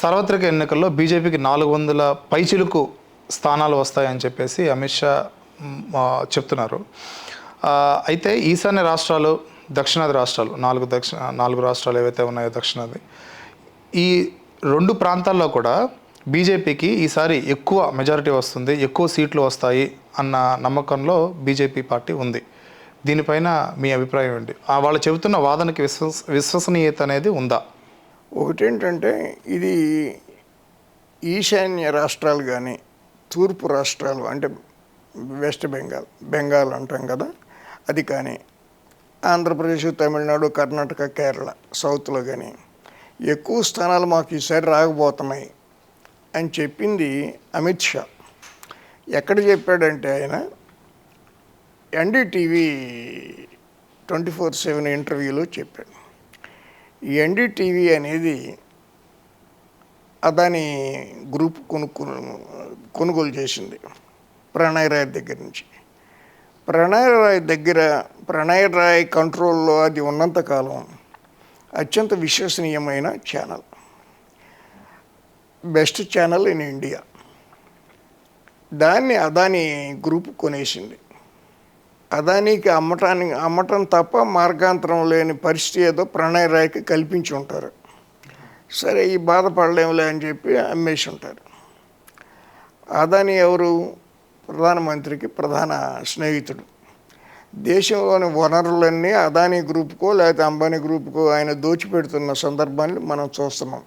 సార్వత్రిక ఎన్నికల్లో బీజేపీకి 400 పైచిలుకు స్థానాలు వస్తాయని చెప్పేసి అమిత్ షా చెప్తున్నారు. అయితే ఈశాన్య రాష్ట్రాలు, దక్షిణాది రాష్ట్రాలు, నాలుగు రాష్ట్రాలు ఏవైతే ఉన్నాయో దక్షిణాది, ఈ 2 ప్రాంతాల్లో కూడా బీజేపీకి ఈసారి ఎక్కువ మెజారిటీ వస్తుంది, ఎక్కువ సీట్లు వస్తాయి అన్న నమ్మకంలో బీజేపీ పార్టీ ఉంది. దీనిపైన మీ అభిప్రాయం ఏంటి? వాళ్ళు చెబుతున్న వాదనకి విశ్వసనీయత అనేది ఉందా? ఒకటేంటంటే, ఇది ఈశాన్య రాష్ట్రాలు కానీ తూర్పు రాష్ట్రాలు అంటే వెస్ట్ బెంగాల్ అంటాం కదా, అది కానీ ఆంధ్రప్రదేశ్, తమిళనాడు, కర్ణాటక, కేరళ సౌత్లో కానీ ఎక్కువ స్థానాలు మాకు ఈసారి రాకపోతున్నాయి అని చెప్పింది అమిత్ షా. ఎక్కడ చెప్పాడంటే ఆయన ఎన్డీటీవీ 24/7 ఇంటర్వ్యూలో చెప్పాడు. ఈ ఎన్డీటీవీ అనేది అదాని గ్రూప్ కొనుగోలు చేసింది ప్రణయ్ రాయ్ దగ్గర నుంచి. ప్రణయ్ రాయ్ కంట్రోల్లో అది ఉన్నంతకాలం అత్యంత విశ్వసనీయమైన channel, best channel in India. దాన్ని అదాని గ్రూప్ కొనేసింది. అదానికి అమ్మటం తప్ప మార్గాంతరం లేని పరిస్థితి ఏదో ప్రణయ్ రాయ్కి కల్పించి ఉంటారు. సరే, ఈ బాధపడలేములే అని చెప్పి అమ్మేసి ఉంటారు. అదాని ఎవరు? ప్రధానమంత్రికి ప్రధాన స్నేహితుడు. దేశంలోని వనరులన్నీ అదాని గ్రూప్కో లేకపోతే అంబానీ గ్రూప్కో ఆయన దోచిపెడుతున్న సందర్భాన్ని మనం చూస్తున్నాం.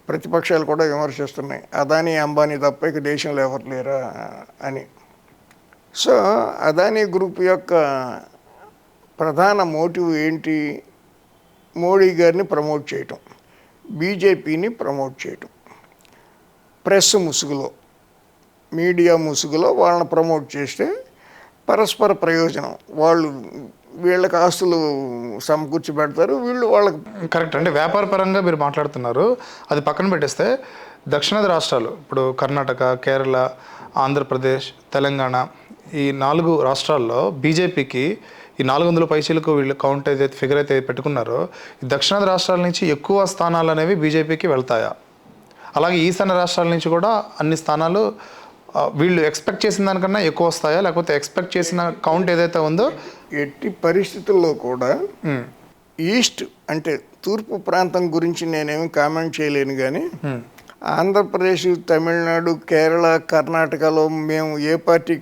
ప్రతిపక్షాలు కూడా విమర్శిస్తున్నాయి, అదాని అంబానీ తప్ప ఇక దేశంలో ఎవరు లేరా అని. సో అదానీ గ్రూప్ యొక్క ప్రధాన మోటివ్ ఏంటి? మోడీ గారిని ప్రమోట్ చేయటం, బీజేపీని ప్రమోట్ చేయటం. ప్రెస్ ముసుగులో, మీడియా ముసుగులో వాళ్ళని ప్రమోట్ చేస్తే పరస్పర ప్రయోజనం. వాళ్ళు వీళ్ళకి ఆస్తులు సమకూర్చి పెడతారు, వీళ్ళు వాళ్ళకి. కరెక్ట్. అంటే వ్యాపార పరంగా మీరు మాట్లాడుతున్నారు. అది పక్కన పెట్టేస్తే దక్షిణాది రాష్ట్రాలు, ఇప్పుడు కర్ణాటక, కేరళ, ఆంధ్రప్రదేశ్, తెలంగాణ, ఈ 4 రాష్ట్రాల్లో బీజేపీకి ఈ 400 పైచీలకు వీళ్ళు కౌంట్ ఏదైతే ఫిగర్ అయితే పెట్టుకున్నారో, ఈ దక్షిణాది రాష్ట్రాల నుంచి ఎక్కువ స్థానాలు అనేవి బీజేపీకి వెళ్తాయా? అలాగే ఈశాన్య రాష్ట్రాల నుంచి కూడా అన్ని స్థానాలు వీళ్ళు ఎక్స్పెక్ట్ చేసిన దానికన్నా ఎక్కువ వస్తాయా, లేకపోతే ఎక్స్పెక్ట్ చేసిన కౌంట్ ఏదైతే ఉందో? ఎట్టి పరిస్థితుల్లో కూడా ఈస్ట్ అంటే తూర్పు ప్రాంతం గురించి నేనేమి కామెంట్ చేయలేను, కానీ ఆంధ్రప్రదేశ్, తమిళనాడు, కేరళ, కర్ణాటకలో మేము ఏ పార్టీ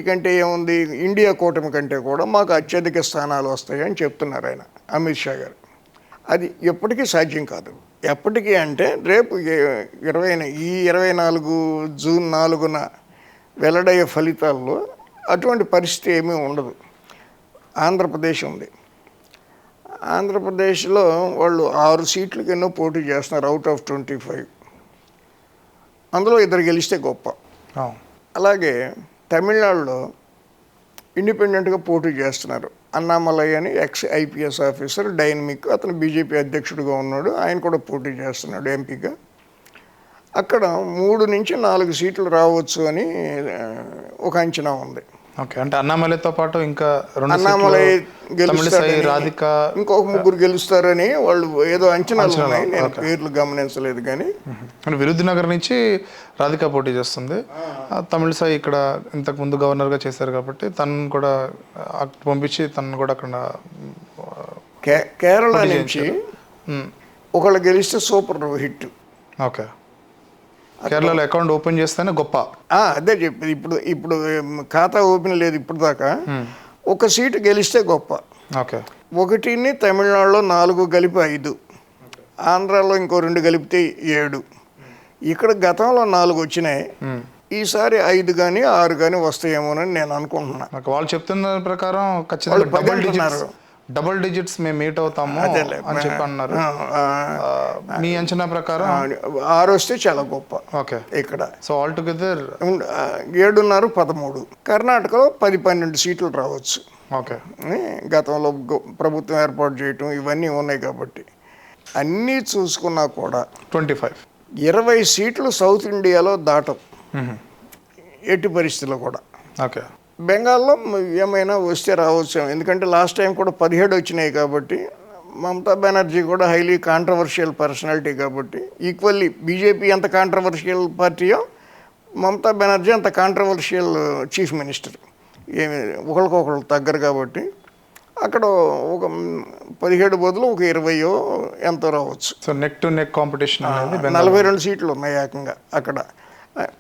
కంటే ఏముంది, ఇండియా కూటమి కంటే కూడా మాకు అత్యధిక స్థానాలు వస్తాయని చెప్తున్నారు ఆయన, అమిత్ షా గారు. అది ఎప్పటికీ సాధ్యం కాదు. ఎప్పటికీ అంటే రేపు 24 జూన్ 4న వెల్లడయ్యే ఫలితాల్లో అటువంటి పరిస్థితి ఏమీ ఉండదు. ఆంధ్రప్రదేశ్ ఉంది. ఆంధ్రప్రదేశ్లో వాళ్ళు 6 సీట్లకి ఎన్నో పోటీ చేస్తున్నారు అవుట్ ఆఫ్ 25. అందులో 2 గెలిస్తే గొప్ప. అలాగే తమిళనాడులో ఇండిపెండెంట్గా పోటీ చేస్తున్నారు. అన్నామలై అని ex-IPS ఆఫీసర్, డైనమిక్, అతను బీజేపీ అధ్యక్షుడిగా ఉన్నాడు, ఆయన కూడా పోటీ చేస్తున్నాడు ఎంపీగా. అక్కడ 3 నుంచి 4 సీట్లు రావచ్చు అని ఒక అంచనా ఉంది. ఓకే. అంటే అన్నామలైతో పాటు ఇంకా అన్నామలై గెలుస్తారని, ఇంకొక 3 గెలుస్తారని వాళ్ళు ఏదో అంచనాలు ఉన్నాయి, నేను పేర్లు గమనించలేదు. కానీ విరుద్నగర్ నుంచి రాధిక పోటీ చేస్తుంది. తమిళసాయి ఇక్కడ ఇంతకుముందు గవర్నర్గా చేశారు కాబట్టి తనను కూడా పంపించి తనను కూడా అక్కడ. కేరళ నుంచి ఒకళ్ళు గెలిస్తే సూపర్ హిట్. ఓకే. కేరళలో అకౌంట్ ఓపెన్ చేస్తేనే గొప్ప. అదే చెప్పింది. ఇప్పుడు ఖాతా ఓపెన్ లేదు ఇప్పుడు దాకా. ఒక సీటు గెలిస్తే గొప్ప. ఓకే. 1 తమిళనాడులో 4 కలిపి 5, ఆంధ్రాలో ఇంకో 2 కలిపితే 7. ఇక్కడ గతంలో 4 వచ్చినాయి, ఈసారి 5 కానీ 6 కానీ వస్తాయేమోనని నేను అనుకుంటున్నా. వాళ్ళు చెప్తున్న ప్రకారం ఖచ్చితంగా డబుల్ డిజిట్స్ మేము మీట్ అవుతాము అని చెప్పి అన్నారు. మీ అంచనా ప్రకారం 6 వస్తే చాలా గొప్ప. ఓకే. ఇక్కడ సో ఆల్ టుగెదర్ 7.5, 13. కర్ణాటకలో 10-12 సీట్లు రావచ్చు. ఓకే. గతంలో ప్రభుత్వం ఏర్పాటు చేయటం ఇవన్నీ ఉన్నాయి కాబట్టి అన్నీ చూసుకున్నా కూడా 20 సీట్లు సౌత్ ఇండియాలో దాటం ఎట్టి పరిస్థితుల్లో కూడా. ఓకే. బెంగాల్లో ఏమైనా వస్తే రావచ్చు, ఎందుకంటే లాస్ట్ టైం కూడా 17 వచ్చినాయి కాబట్టి మమతా బెనర్జీ కూడా హైలీ కాంట్రవర్షియల్ పర్సనాలిటీ కాబట్టి ఈక్వల్లీ బీజేపీ ఎంత కాంట్రవర్షియల్ పార్టీయో మమతా బెనర్జీ అంత కాంట్రవర్షియల్ చీఫ్ మినిస్టర్. ఏమి ఒకరికొకరు తగ్గరు కాబట్టి అక్కడ ఒక 17 బదులు ఒక 20 ఎంతో రావచ్చు. So neck to neck competition అనేది 42 సీట్లు ఉన్నాయి ఏకంగా అక్కడ.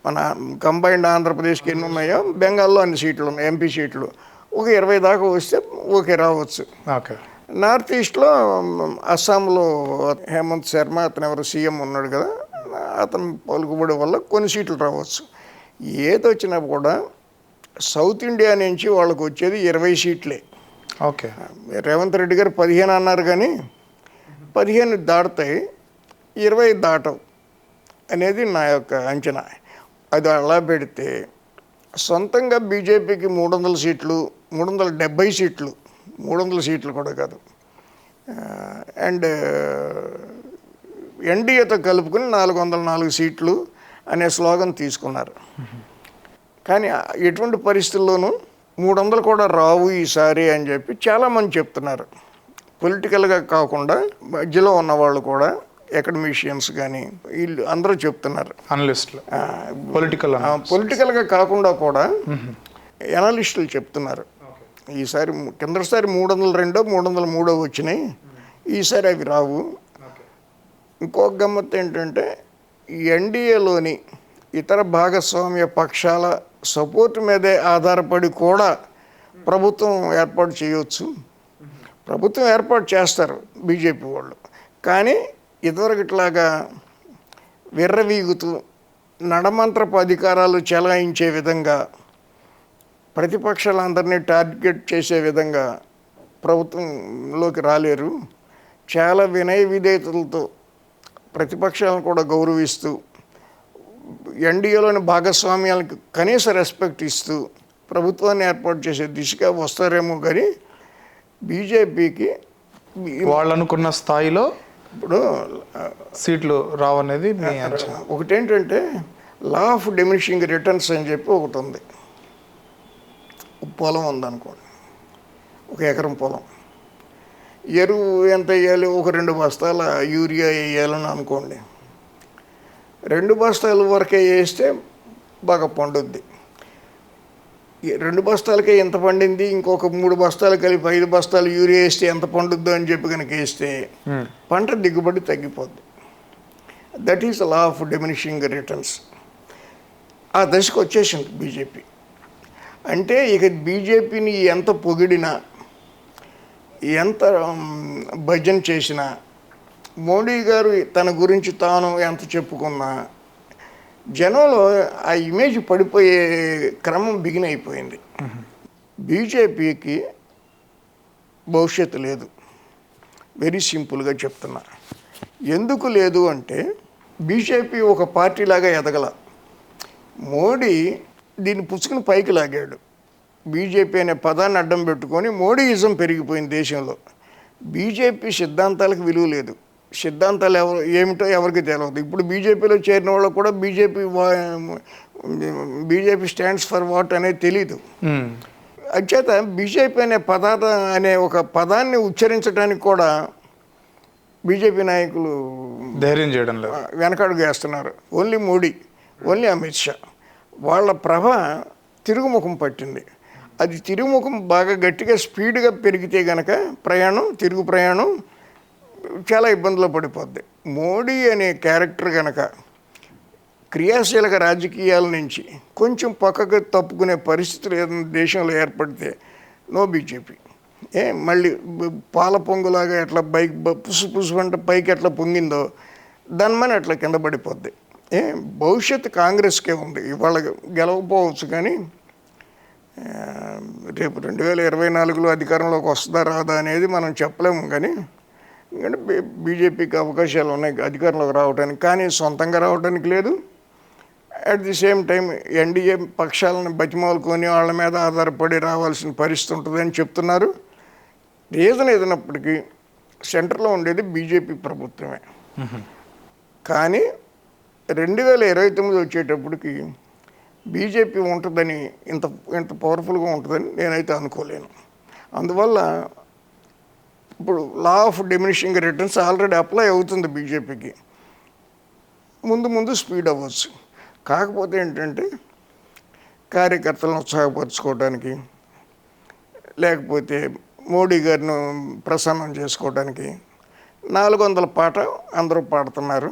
మన కంబైన్డ్ ఆంధ్రప్రదేశ్కి ఎన్ని ఉన్నాయో బెంగాల్లో అన్ని సీట్లు ఉన్నాయి, ఎంపీ సీట్లు. ఒక 20 దాకా వస్తే ఓకే రావచ్చు. ఓకే. నార్త్ ఈస్ట్లో అస్సాంలో హేమంత్ శర్మ అతను ఎవరు సీఎం ఉన్నాడు కదా, అతను పలుకుబడి వల్ల కొన్ని సీట్లు రావచ్చు. ఏది వచ్చినా కూడా సౌత్ ఇండియా నుంచి వాళ్ళకు వచ్చేది 20 సీట్లే. ఓకే. రేవంత్ రెడ్డి గారు 15 అన్నారు కానీ 15 దాటుతాయి, 20 దాటవు అనేది నా యొక్క అంచనా. అది అలా పెడితే సొంతంగా బీజేపీకి 300 సీట్లు, 370 సీట్లు, 300 సీట్లు కూడా కాదు, అండ్ ఎన్డీఏతో కలుపుకుని 404 సీట్లు అనే స్లోగన్ తీసుకున్నారు. కానీ ఎటువంటి పరిస్థితుల్లోనూ 300 కూడా రావు ఈసారి అని చెప్పి చాలామంది చెప్తున్నారు. పొలిటికల్గా కాకుండా మధ్యలో ఉన్నవాళ్ళు కూడా, అకాడమిషియన్స్ కానీ వీళ్ళు అందరూ చెప్తున్నారు. అనలిస్టులు, పొలిటికల్గా కాకుండా కూడా ఎనలిస్టులు చెప్తున్నారు ఈసారి కిందసారి 302 303 వచ్చినాయి, ఈసారి అవి రావు. ఇంకొక గమ్మత్తు ఏంటంటే ఎన్డీఏలోని ఇతర భాగస్వామ్య పక్షాల సపోర్ట్ మీదే ఆధారపడి కూడా ప్రభుత్వం ఏర్పాటు చేయవచ్చు. ప్రభుత్వం ఏర్పాటు చేస్తారు బీజేపీ వాళ్ళు, కానీ ఇదివరకట్లాగా విర్రవీగుతూ నడమంత్రపు అధికారాలు చెలాయించే విధంగా, ప్రతిపక్షాలందరినీ టార్గెట్ చేసే విధంగా ప్రభుత్వంలోకి రాలేరు. చాలా వినయ విధేయతలతో ప్రతిపక్షాలను కూడా గౌరవిస్తూ ఎన్డీఏలోని భాగస్వామ్యాలకు కనీస రెస్పెక్ట్ ఇస్తూ ప్రభుత్వాన్ని ఏర్పాటు చేసే దిశగా వస్తారేమో. కానీ బీజేపీకి వాళ్ళు అనుకున్న స్థాయిలో ఇప్పుడు సీట్లు రావనేది మీ అంచనా. ఒకటేంటంటే లా ఆఫ్ డిమినిషింగ్ రిటర్న్స్ అని చెప్పి ఒకటి ఉంది. పొలం ఉందనుకోండి, 1 ఎకరం పొలం, ఎరువు ఎంత వేయాలి, ఒక 2 బస్తాల యూరియా వేయాలని అనుకోండి. 2 బస్తాల వరకే వేస్తే బాగా పండుద్ది. 2 బస్తాలకే ఎంత పండింది, ఇంకొక 3 బస్తాలు కలిపి 5 బస్తాలు యూరియా వేస్తే ఎంత పండుద్దో అని చెప్పి కనుక వేస్తే పంట దిగుబడి తగ్గిపోద్ది. That is law of diminishing returns. ఆ దశకు వచ్చేసింది బీజేపీ. అంటే ఇక బీజేపీని ఎంత పొగిడినా, ఎంత భజన చేసినా, మోడీ గారు తన గురించి తాను ఎంత చెప్పుకున్నా జనంలో ఆ ఇమేజ్ పడిపోయే క్రమం బిగిన్ అయిపోయింది. బీజేపీకి భవిష్యత్తు లేదు. వెరీ సింపుల్గా చెప్తున్నా. ఎందుకు లేదు అంటే బీజేపీ ఒక పార్టీలాగా ఎదగల. మోడీ దీన్ని పుచ్చుకుని పైకి లాగాడు. బీజేపీ అనే పదాన్ని అడ్డం పెట్టుకొని మోడీయిజం పెరిగిపోయింది దేశంలో. బీజేపీ సిద్ధాంతాలకు విలువ లేదు. సిద్ధాంతాలు ఏమిటో ఎవరికి తెలియదు. ఇప్పుడు బీజేపీలో చేరిన వాళ్ళకు కూడా బీజేపీ స్టాండ్స్ ఫర్ వాట్ అనేది తెలీదు. అంచేత బీజేపీ అనే ఒక పదాన్ని ఉచ్చరించడానికి కూడా బీజేపీ నాయకులు ధైర్యం చేయడం లేదు, వెనకడుగు వేస్తున్నారు. Only Modi, only Amit Shah. వాళ్ళ ప్రభ తిరుగుముఖం పట్టింది. అది తిరుగుముఖం బాగా గట్టిగా స్పీడ్గా పెరిగితే కనుక తిరుగు ప్రయాణం చాలా ఇబ్బందులు పడిపోద్ది. మోడీ అనే క్యారెక్టర్ కనుక క్రియాశీలక రాజకీయాల నుంచి కొంచెం పక్కకు తప్పుకునే పరిస్థితులు ఏదైనా దేశంలో ఏర్పడితే నో బీజేపీ. మళ్ళీ పాల పొంగులాగా ఎట్లా పుసు అంటే పైకి ఎట్లా పొంగిందో దానిమని అట్లా కింద పడిపోద్ది. భవిష్యత్తు కాంగ్రెస్కే ఉంది. ఇవాళ గెలవకపోవచ్చు కానీ రేపు 2024లో అధికారంలోకి వస్తుందా రాదా అనేది మనం చెప్పలేము. కానీ ఎందుకంటే బీజేపీకి అవకాశాలు ఉన్నాయి అధికారంలోకి రావడానికి, కానీ సొంతంగా రావడానికి లేదు. At the same time NDA పక్షాలను బతిమాలుకొని వాళ్ళ మీద ఆధారపడి రావాల్సిన పరిస్థితి ఉంటుందని చెప్తున్నారు. రీజన్ ఏదైనప్పటికీ సెంటర్లో ఉండేది బీజేపీ ప్రభుత్వమే. కానీ 2029 వచ్చేటప్పటికి బీజేపీ ఉంటుందని, ఇంత పవర్ఫుల్గా ఉంటుందని నేనైతే అనుకోలేను. అందువల్ల ఇప్పుడు law of diminishing returns already apply అవుతుంది బీజేపీకి. ముందు ముందు స్పీడ్ అవ్వచ్చు. కాకపోతే ఏంటంటే కార్యకర్తలను ఉత్సాహపరచుకోవడానికి, లేకపోతే మోడీ గారిని ప్రసన్నం చేసుకోవడానికి 400 పాట అందరూ పాడుతున్నారు.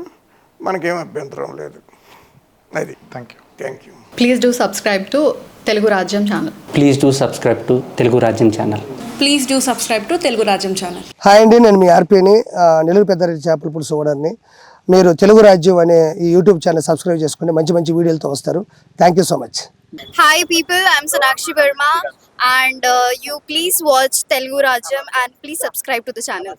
మనకేం అభ్యంతరం లేదు. అది. Thank you. Thank you. Please do subscribe to Telugu Rajyam channel. Please do subscribe to Telugu Rajyam channel. Please do subscribe to Telugu Rajyam channel. Hi అండి, నేను మీ ఆర్పీని, నెల్లూరు పెద్దారెడ్డి చేపల పులుసు ఓనర్ని. మీరు తెలుగు రాజ్యం అనే ఈ యూట్యూబ్ ఛానల్ సబ్స్క్రైబ్ చేసుకుని మంచి మంచి వీడియోలతో వస్తారు. Thank you so much. Hi people, I'm Sonakshi Verma and you please watch Telugu Rajyam and please subscribe to the channel.